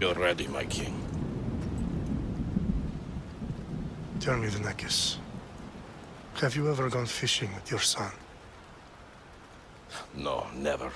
You're ready, my king. Tell me, the Nekis. Have you ever gone fishing with your son? No, never.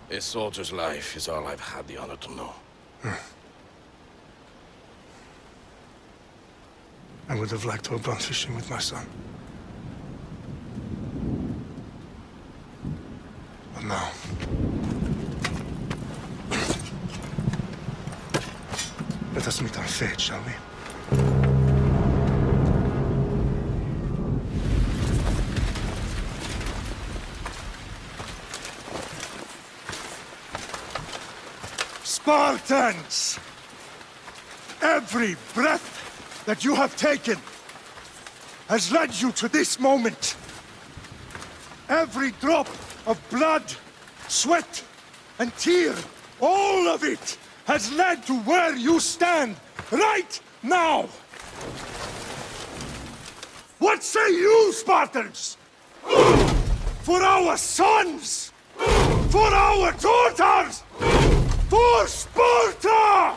A soldier's life is all I've had the honor to know. I would have liked to have gone fishing with my son. But now... Let us meet on fate, shall we? Spartans! Every breath that you have taken has led you to this moment. Every drop of blood, sweat, and tear, all of it has led to where you stand right now. What say you, Spartans? For our sons! For our daughters! For Sparta!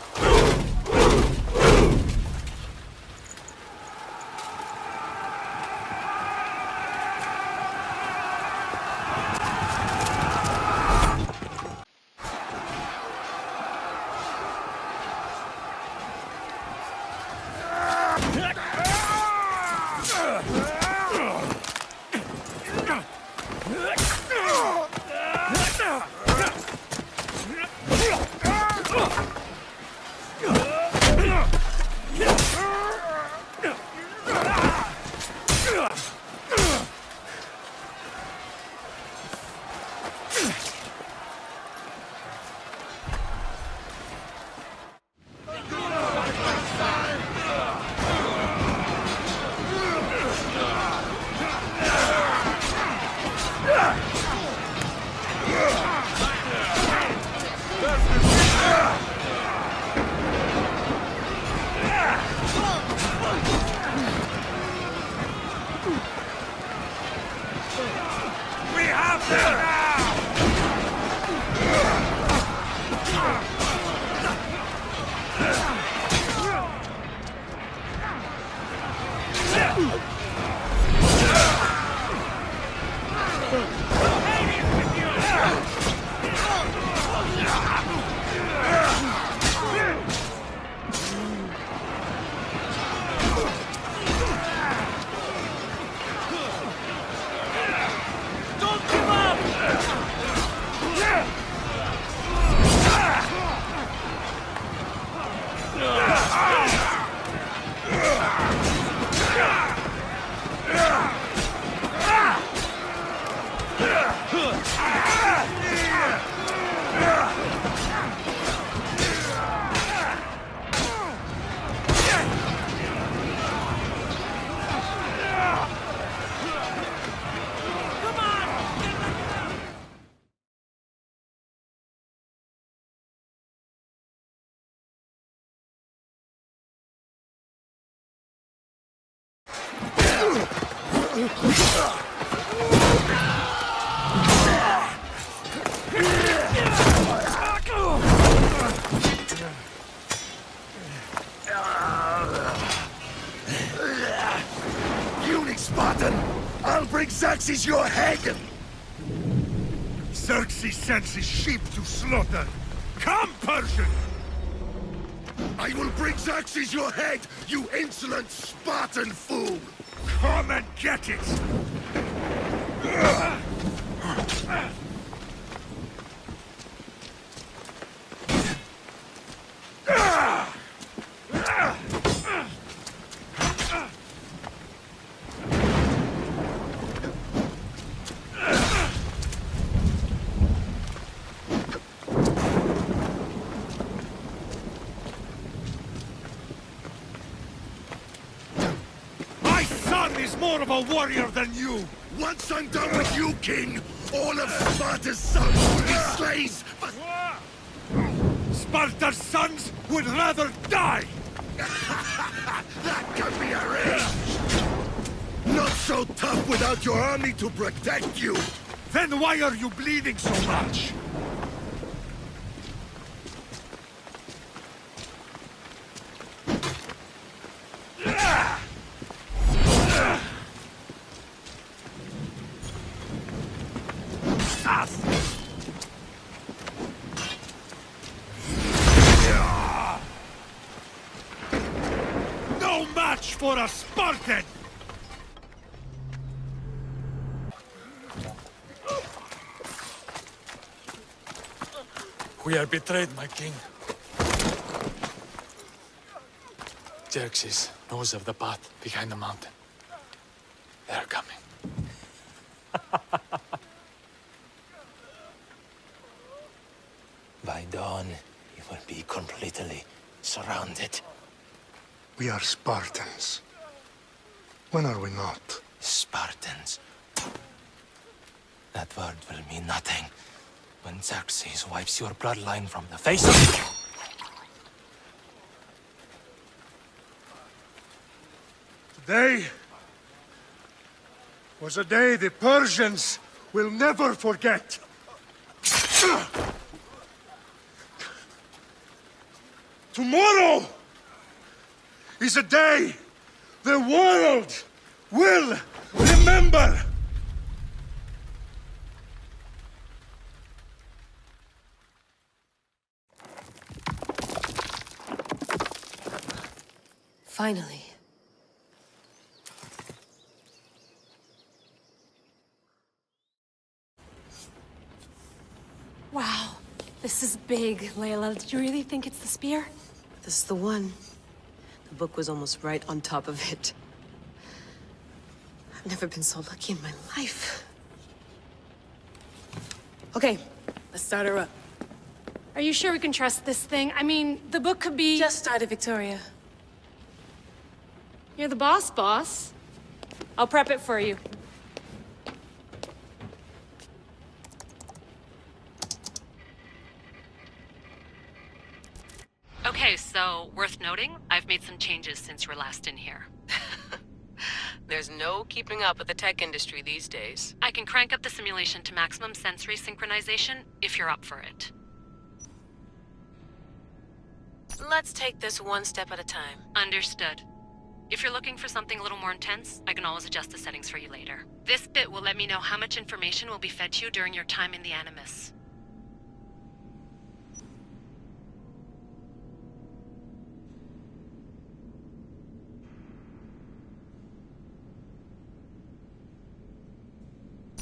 Puny Spartan! I'll bring Xerxes your head! Xerxes sends his sheep to slaughter. Come, Persian! I will bring Xerxes your head, you insolent Spartan fool! Come and get it! My son is more of a warrior than you! Once I'm done with you, king, all of Sparta's sons will be slaves! But Sparta's sons would rather die! that can be arranged! Not so tough without your army to protect you! Then why are you bleeding so much? for a Spartan! We are betrayed, my king. Xerxes knows of the path behind the mountain. They're coming. By dawn, you will be completely surrounded. We are Spartans. When are we not? Spartans. That word will mean nothing when Xerxes wipes your bloodline from the face of... Today was a day the Persians will never forget. Tomorrow is a day the world will remember. Finally. Wow, this is big, Layla. Did you really think it's the spear? This is the one. The book was almost right on top of it. I've never been so lucky in my life. Okay, let's start her up. Are you sure we can trust this thing? I mean, the book could be... Just started, Victoria. You're the boss. I'll prep it for you. Okay, so worth noting, I've made some changes since you were last in here. There's no keeping up with the tech industry these days. I can crank up the simulation to maximum sensory synchronization if you're up for it. Let's take this one step at a time. Understood. If you're looking for something a little more intense, I can always adjust the settings for you later. This bit will let me know how much information will be fed to you during your time in the Animus.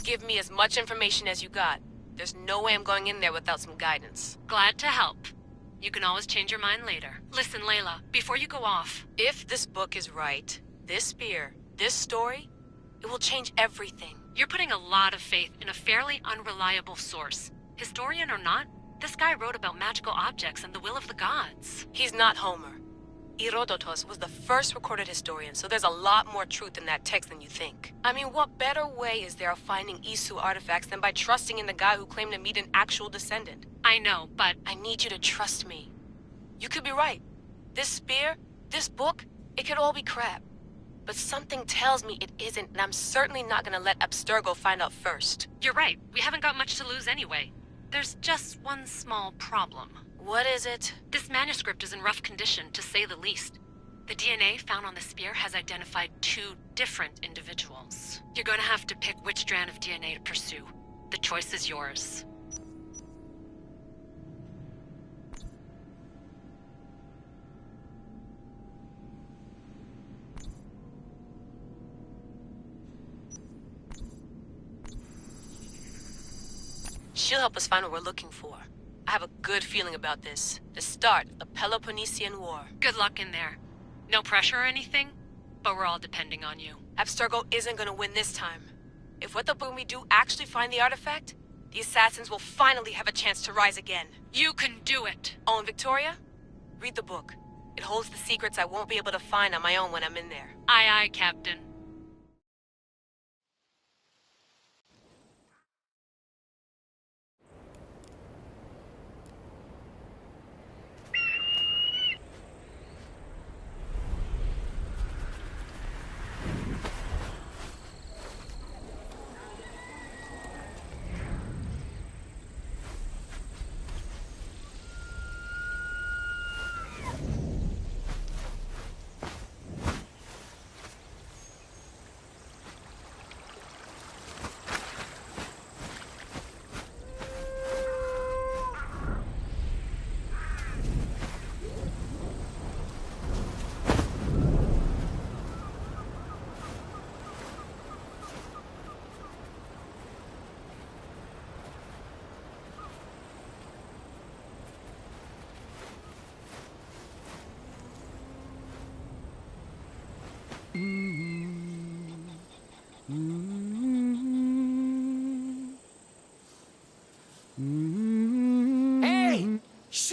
Give me as much information as you got. There's no way I'm going in there without some guidance. Glad to help. You can always change your mind later. Listen, Layla, before you go off... If this book is right, this spear, this story, it will change everything. You're putting a lot of faith in a fairly unreliable source. Historian or not, this guy wrote about magical objects and the will of the gods. He's not Homer. Herodotus was the first recorded historian, so there's a lot more truth in that text than you think. I mean, what better way is there of finding Isu artifacts than by trusting in the guy who claimed to meet an actual descendant? I know, but... I need you to trust me. You could be right. This spear, this book, it could all be crap. But something tells me it isn't, and I'm certainly not gonna let Abstergo find out first. You're right. We haven't got much to lose anyway. There's just one small problem. What is it? This manuscript is in rough condition, to say the least. The DNA found on the spear has identified 2 different individuals. You're going to have to pick which strand of DNA to pursue. The choice is yours. She'll help us find what we're looking for. I have a good feeling about this. The start of the Peloponnesian War. Good luck in there. No pressure or anything, but we're all depending on you. Abstergo isn't gonna win this time. If what the Boomy do actually find the artifact, the assassins will finally have a chance to rise again. You can do it! Oh, and Victoria? Read the book. It holds the secrets I won't be able to find on my own when I'm in there. Aye, aye, Captain.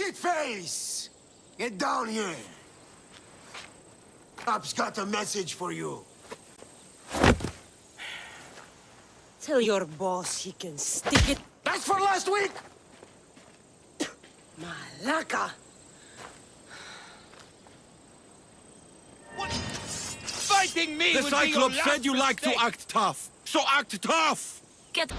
Shitface! Get down here. Cop's got a message for you. Tell your boss he can stick it. That's for last week! Malaka! Fighting me The will be your Cyclops last said you like to mistake. act tough, so act tough! Get...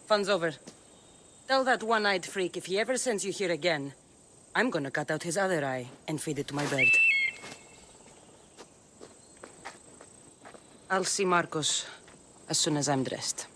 Fun's over. Tell that one-eyed freak if he ever sends you here again, I'm gonna cut out his other eye and feed it to my bird. I'll see Marcos as soon as I'm dressed.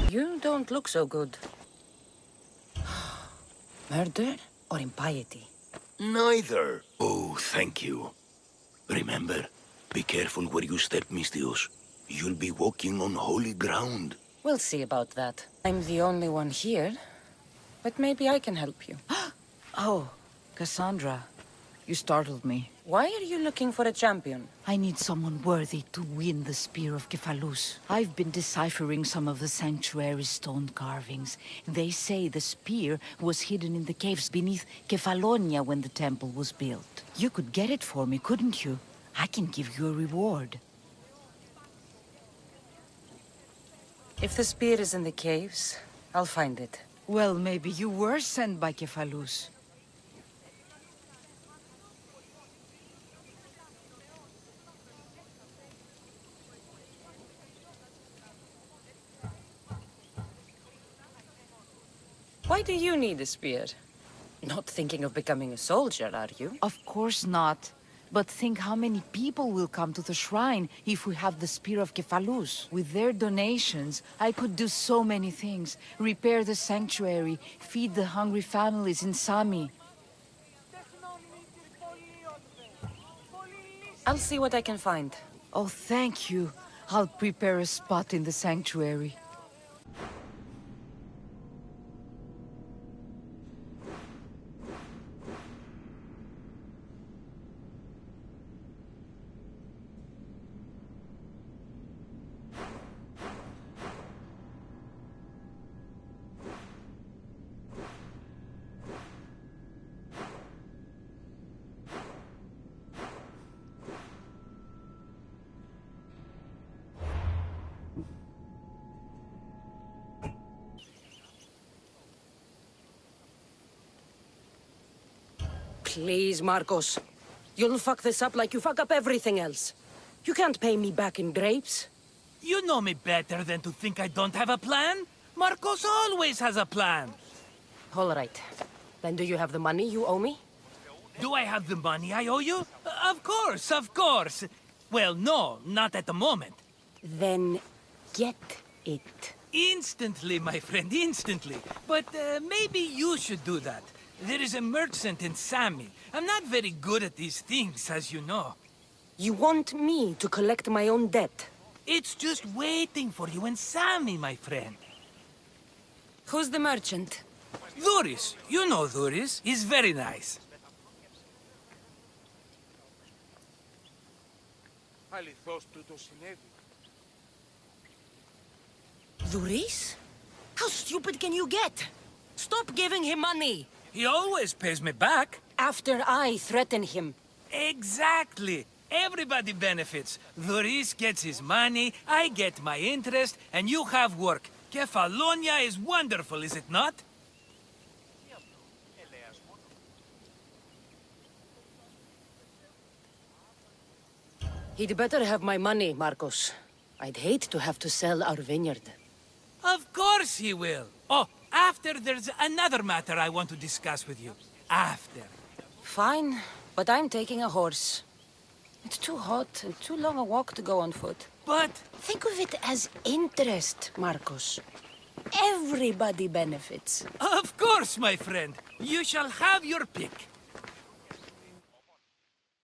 You don't look so good. Murder or impiety? Neither. Oh, thank you. Remember, be careful where you step, Mistios. You'll be walking on holy ground. We'll see about that. I'm the only one here, but maybe I can help you. Oh, Cassandra, you startled me. Why are you looking for a champion? I need someone worthy to win the Spear of Cephalus. I've been deciphering some of the Sanctuary's stone carvings. They say the spear was hidden in the caves beneath Kefalonia when the temple was built. You could get it for me, couldn't you? I can give you a reward. If the spear is in the caves, I'll find it. Well, maybe you were sent by Cephalus. Why do you need a spear? Not thinking of becoming a soldier, are you? Of course not. But think how many people will come to the shrine if we have the Spear of Cephalus. With their donations, I could do so many things. Repair the sanctuary, feed the hungry families in Sami. I'll see what I can find. Oh, thank you. I'll prepare a spot in the sanctuary. Please, Marcos. You'll fuck this up like you fuck up everything else. You can't pay me back in grapes. You know me better than to think I don't have a plan. Marcos always has a plan. All right. Then do you have the money you owe me? Do I have the money I owe you? Of course, of course. Well, no, not at the moment. Then get it. Instantly, my friend, instantly. But maybe you should do that. There is a merchant in Sami. I'm not very good at these things, as you know. You want me to collect my own debt? It's just waiting for you in Sami, my friend. Who's the merchant? Duris. You know Duris. He's very nice. Duris? How stupid can you get? Stop giving him money! He always pays me back. After I threaten him. Exactly. Everybody benefits. Duris gets his money, I get my interest, and you have work. Kefalonia is wonderful, is it not? He'd better have my money, Marcos. I'd hate to have to sell our vineyard. Of course he will. Oh, after there's another matter I want to discuss with you. After. Fine, but I'm taking a horse. It's too hot and too long a walk to go on foot. But... Think of it as interest, Marcos. Everybody benefits. Of course, my friend. You shall have your pick.